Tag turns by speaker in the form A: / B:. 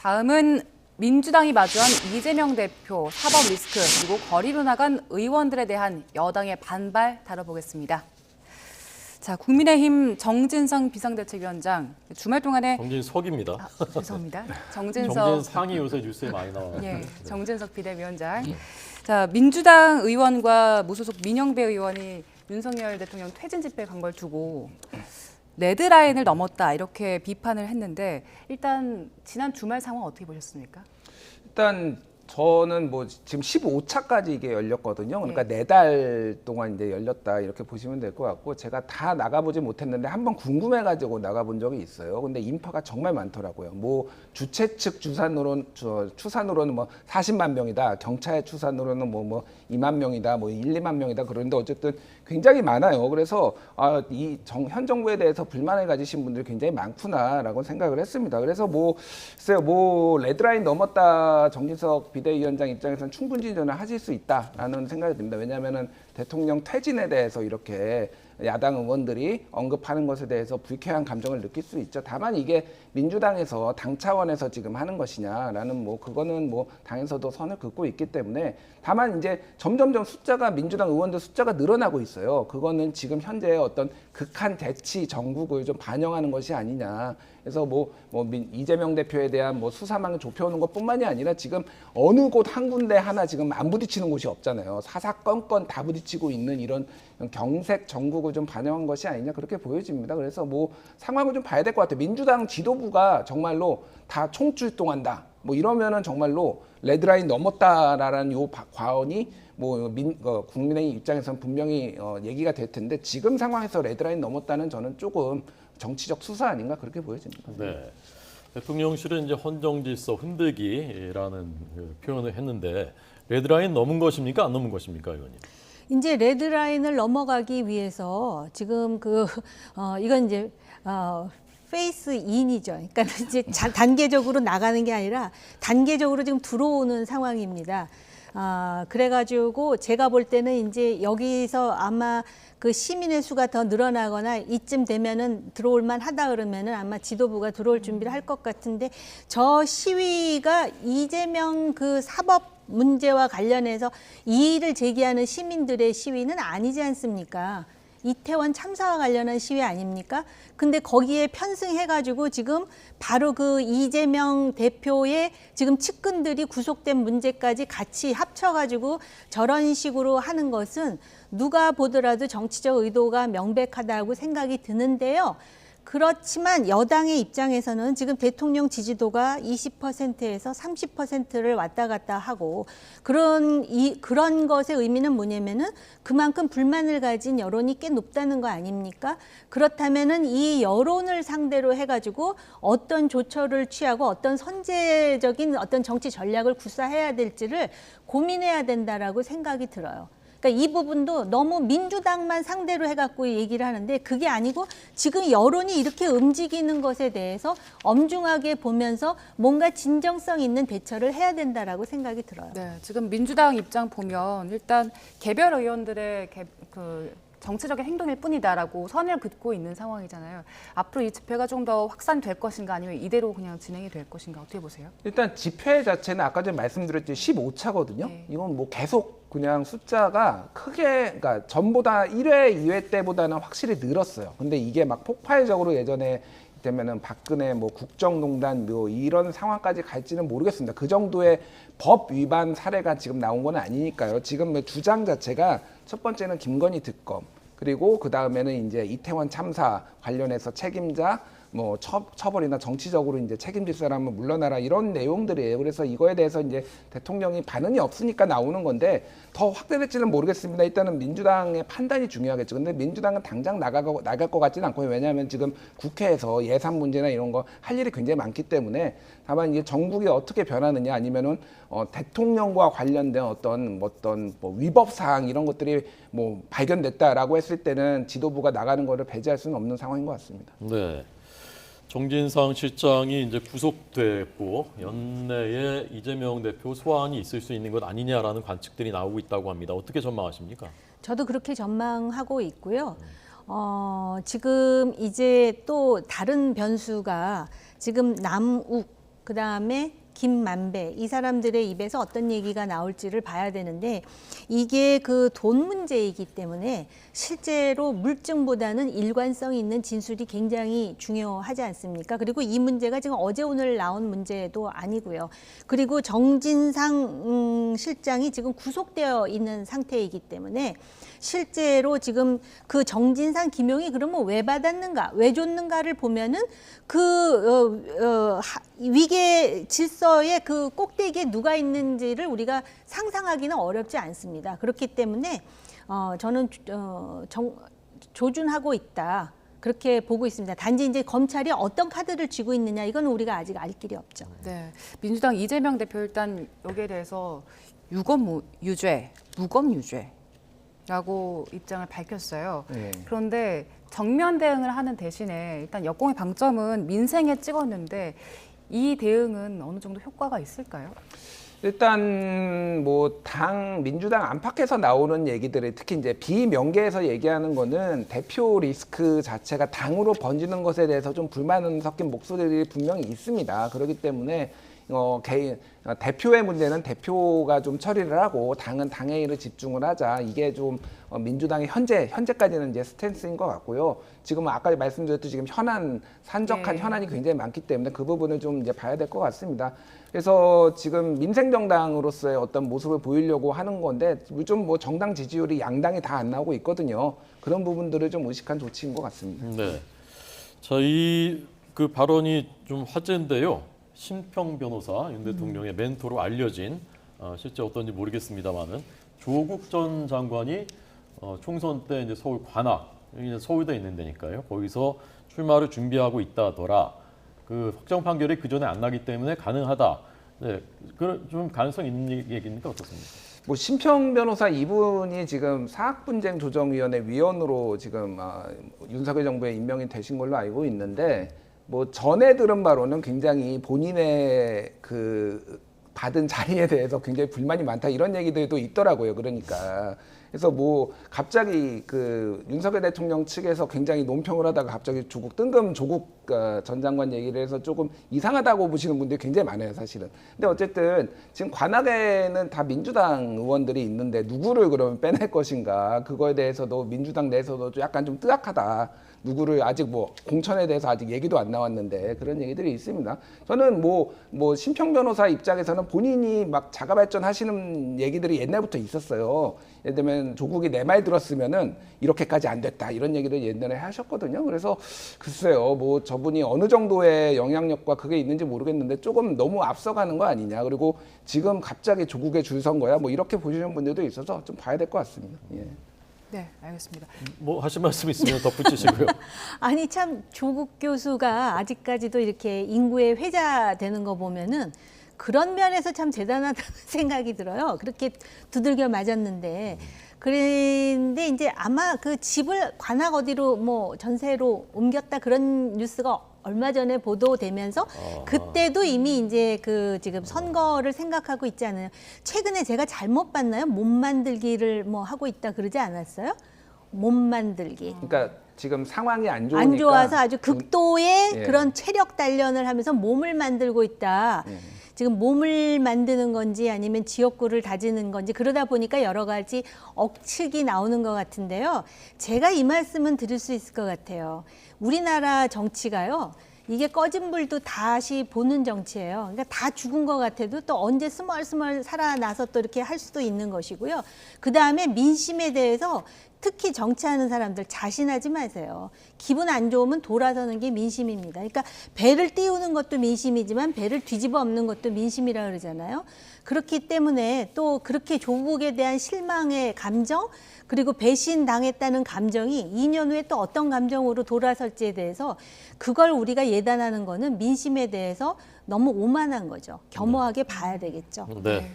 A: 다음은 민주당이 마주한 이재명 대표 사법 리스크 그리고 거리로 나간 의원들에 대한 여당의 반발 다뤄보겠습니다. 자, 국민의힘 정진석 비상대책위원장 주말 동안에
B: 정진석입니다.
A: 죄송합니다. 정진석
B: 정진상이 요새 뉴스에 많이 나와요.
A: 예, 정진석 비대위원장. 자, 민주당 의원과 무소속 민영배 의원이 윤석열 대통령 퇴진 집회 간 걸 두고 레드라인을 넘었다 이렇게 비판을 했는데 일단 지난 주말 상황 어떻게 보셨습니까?
C: 일단 저는 뭐 지금 15차까지 이게 열렸거든요. 그러니까 4달 동안 이제 열렸다 이렇게 보시면 될 것 같고, 제가 다 나가보지 못했는데 한번 궁금해가지고 나가본 적이 있어요. 근데 인파가 정말 많더라고요. 뭐 주최 측 추산으로는 뭐 40만 명이다. 경찰 추산으로는 뭐 2만 명이다. 뭐 1, 2만 명이다. 그런데 어쨌든 굉장히 많아요. 그래서 현 정부에 대해서 불만을 가지신 분들이 굉장히 많구나라고 생각을 했습니다. 그래서 글쎄요, 레드라인 넘었다 정진석 비대위원장 입장에서는 충분히 저는 하실 수 있다라는 생각이 듭니다. 왜냐하면은 대통령 퇴진에 대해서 이렇게 야당 의원들이 언급하는 것에 대해서 불쾌한 감정을 느낄 수 있죠. 다만 이게 민주당에서 당 차원에서 지금 하는 것이냐라는 그거는 당에서도 선을 긋고 있기 때문에, 다만 이제 점점점 민주당 의원들 숫자가 늘어나고 있어요. 그거는 지금 현재의 어떤 극한 대치 정국을 좀 반영하는 것이 아니냐. 그래서 이재명 대표에 대한 수사망을 좁혀오는 것뿐만이 아니라 지금 어느 곳 한 군데 하나 지금 안 부딪히는 곳이 없잖아요. 사사건건 다 부딪히고 있는 이런 경색 정국을 좀 반영한 것이 아니냐, 그렇게 보여집니다. 그래서 상황을 좀 봐야 될 것 같아요. 민주당 지도부가 정말로 다 총출동한다, 이러면은 정말로 레드라인 넘었다라는 요 과언이 국민의힘 입장에서는 분명히 얘기가 될 텐데, 지금 상황에서 레드라인 넘었다는 저는 조금 정치적 수사 아닌가, 그렇게 보여집니다.
B: 네. 대통령실은 이제 헌정질서 흔들기라는 표현을 했는데, 레드라인 넘은 것입니까? 안 넘은 것입니까, 의원님?
D: 이제 레드라인을 넘어가기 위해서 지금 이건 이제 페이스 인이죠. 그러니까 이제 단계적으로 나가는 게 아니라 단계적으로 지금 들어오는 상황입니다. 그래가지고 제가 볼 때는 이제 여기서 아마 그 시민의 수가 더 늘어나거나 이쯤 되면은 들어올만 하다 그러면은 아마 지도부가 들어올 준비를 할 것 같은데, 저 시위가 이재명 그 사법 문제와 관련해서 이의를 제기하는 시민들의 시위는 아니지 않습니까? 이태원 참사와 관련한 시위 아닙니까? 근데 거기에 편승해가지고 지금 바로 그 이재명 대표의 지금 측근들이 구속된 문제까지 같이 합쳐가지고 저런 식으로 하는 것은 누가 보더라도 정치적 의도가 명백하다고 생각이 드는데요. 그렇지만 여당의 입장에서는 지금 대통령 지지도가 20%에서 30%를 왔다 갔다 하고, 그런 것의 의미는 뭐냐면은 그만큼 불만을 가진 여론이 꽤 높다는 거 아닙니까? 그렇다면은 이 여론을 상대로 해가지고 어떤 조처를 취하고 어떤 선제적인 어떤 정치 전략을 구사해야 될지를 고민해야 된다라고 생각이 들어요. 그러니까 이 부분도 너무 민주당만 상대로 해갖고 얘기를 하는데, 그게 아니고 지금 여론이 이렇게 움직이는 것에 대해서 엄중하게 보면서 뭔가 진정성 있는 대처를 해야 된다라고 생각이 들어요.
A: 네, 지금 민주당 입장 보면 일단 개별 의원들의 정치적인 행동일 뿐이다라고 선을 긋고 있는 상황이잖아요. 앞으로 이 집회가 좀 더 확산될 것인가, 아니면 이대로 그냥 진행이 될 것인가, 어떻게 보세요?
C: 일단 집회 자체는 아까 전에 말씀드렸듯이 15차거든요.
A: 네.
C: 이건 계속 그냥 숫자가 크게, 그러니까 전보다 1회, 2회 때보다는 확실히 늘었어요. 근데 이게 막 폭발적으로 예전에 되면은 박근혜 국정농단 이런 상황까지 갈지는 모르겠습니다. 그 정도의 법 위반 사례가 지금 나온 건 아니니까요. 지금 주장 자체가 첫 번째는 김건희 특검, 그리고 그 다음에는 이제 이태원 참사 관련해서 책임자 처벌이나 정치적으로 이제 책임질 사람은 물러나라, 이런 내용들이에요. 그래서 이거에 대해서 이제 대통령이 반응이 없으니까 나오는 건데, 더 확대될지는 모르겠습니다. 일단은 민주당의 판단이 중요하겠죠. 근데 민주당은 당장 나갈 것 같지는 않고요. 왜냐하면 지금 국회에서 예산 문제나 이런 거 할 일이 굉장히 많기 때문에, 다만 이게 정국이 어떻게 변하느냐, 아니면은 대통령과 관련된 어떤 위법 사항 이런 것들이 발견됐다라고 했을 때는 지도부가 나가는 거를 배제할 수는 없는 상황인 것 같습니다.
B: 네. 정진상 실장이 이제 구속됐고 연내에 이재명 대표 소환이 있을 수 있는 것 아니냐라는 관측들이 나오고 있다고 합니다. 어떻게 전망하십니까?
D: 저도 그렇게 전망하고 있고요. 지금 이제 또 다른 변수가 지금 남욱 그다음에 김만배 이 사람들의 입에서 어떤 얘기가 나올지를 봐야 되는데 이게 그 돈 문제이기 때문에 실제로 물증보다는 일관성 있는 진술이 굉장히 중요하지 않습니까? 그리고 이 문제가 지금 어제 오늘 나온 문제도 아니고요. 그리고 정진상 실장이 지금 구속되어 있는 상태이기 때문에 실제로 지금 그 정진상 김용이 그러면 왜 받았는가, 왜 줬는가를 보면은 위계 질서의 그 꼭대기에 누가 있는지를 우리가 상상하기는 어렵지 않습니다. 그렇기 때문에 저는 조준하고 있다. 그렇게 보고 있습니다. 단지 이제 검찰이 어떤 카드를 쥐고 있느냐 이건 우리가 아직 알 길이 없죠.
A: 네, 민주당 이재명 대표 일단 여기에 대해서 유검 유죄, 무검 유죄라고 입장을 밝혔어요.
C: 네.
A: 그런데 정면 대응을 하는 대신에 일단 여권의 방점은 민생에 찍었는데 이 대응은 어느 정도 효과가 있을까요?
C: 일단 뭐 민주당 안팎에서 나오는 얘기들이 특히 이제 비명계에서 얘기하는 거는 대표 리스크 자체가 당으로 번지는 것에 대해서 좀 불만 섞인 목소리들이 분명히 있습니다. 그렇기 때문에 대표의 문제는 대표가 좀 처리를 하고 당은 당의 일을 집중을 하자. 이게 좀 민주당의 현재까지는 이제 스탠스인 것 같고요. 지금 아까 말씀드렸듯이 지금 산적한 현안이 굉장히 많기 때문에 그 부분을 좀 이제 봐야 될 것 같습니다. 그래서 지금 민생정당으로서의 어떤 모습을 보이려고 하는 건데 요즘 뭐 정당 지지율이 양당이 다 안 나오고 있거든요. 그런 부분들을 좀 의식한 조치인 것 같습니다.
B: 네. 자, 그 발언이 좀 화제인데요. 심평 변호사, 윤 대통령의 멘토로 알려진 실제 어떤지 모르겠습니다만은 조국 전 장관이 총선 때 이제 서울 관악, 여기 서울대에 있는 데니까요. 거기서 출마를 준비하고 있다더라. 그 확정 판결이 그 전에 안 나기 때문에 가능하다. 네, 그 좀 가능성 있는 얘기입니까 어떻습니까?
C: 뭐 심평 변호사 이분이 지금 사학분쟁 조정위원회 위원으로 지금 윤석열 정부에 임명이 되신 걸로 알고 있는데 뭐 전에 들은 바로는 굉장히 본인의 그 받은 자리에 대해서 굉장히 불만이 많다 이런 얘기들도 있더라고요. 그러니까 그래서 뭐 갑자기 그 윤석열 대통령 측에서 굉장히 논평을 하다가 갑자기 뜬금 조국 전 장관 얘기를 해서 조금 이상하다고 보시는 분들이 굉장히 많아요, 사실은. 근데 어쨌든 지금 관악에는 다 민주당 의원들이 있는데 누구를 그러면 빼낼 것인가 그거에 대해서도 민주당 내에서도 약간 좀 뜨악하다. 누구를 아직 뭐 공천에 대해서 아직 얘기도 안 나왔는데 그런 얘기들이 있습니다. 저는 뭐 심평 변호사 입장에서는 본인이 막 자가 발전하시는 얘기들이 옛날부터 있었어요. 예를 들면 조국이 내 말 들었으면은 이렇게까지 안 됐다 이런 얘기를 옛날에 하셨거든요. 그래서 글쎄요, 뭐 저분이 어느 정도의 영향력과 그게 있는지 모르겠는데 조금 너무 앞서가는 거 아니냐. 그리고 지금 갑자기 조국에 줄 선 거야. 뭐 이렇게 보시는 분들도 있어서 좀 봐야 될 것 같습니다. 예.
A: 네, 알겠습니다.
B: 뭐 하실 말씀 있으면 덧붙이시고요.
D: 아니 참 조국 교수가 아직까지도 이렇게 인구의 회자되는 거 보면은 그런 면에서 참 대단하다는 생각이 들어요. 그렇게 두들겨 맞았는데. 그런데 이제 아마 그 집을 관악 어디로 뭐 전세로 옮겼다 그런 뉴스가 얼마 전에 보도되면서 그때도 이미 이제 그 지금 선거를 생각하고 있지 않아요. 최근에 제가 잘못 봤나요? 몸 만들기를 뭐 하고 있다 그러지 않았어요? 몸 만들기.
C: 그러니까 지금 상황이 안 좋으니까
D: 안 좋아서 아주 극도의
C: 예.
D: 그런 체력 단련을 하면서 몸을 만들고 있다. 지금 몸을 만드는 건지 아니면 지역구를 다지는 건지 그러다 보니까 여러 가지 억측이 나오는 것 같은데요. 제가 이 말씀은 드릴 수 있을 것 같아요. 우리나라 정치가요. 이게 꺼진 불도 다시 보는 정치예요. 그러니까 다 죽은 것 같아도 또 언제 스멀스멀 살아나서 또 이렇게 할 수도 있는 것이고요. 그다음에 민심에 대해서 특히 정치하는 사람들 자신하지 마세요. 기분 안 좋으면 돌아서는 게 민심입니다. 그러니까 배를 띄우는 것도 민심이지만 배를 뒤집어 엎는 것도 민심이라 그러잖아요. 그렇기 때문에 또 그렇게 조국에 대한 실망의 감정 그리고 배신당했다는 감정이 2년 후에 또 어떤 감정으로 돌아설지에 대해서 그걸 우리가 예단하는 거는 민심에 대해서 너무 오만한 거죠. 겸허하게 봐야 되겠죠.
B: 네.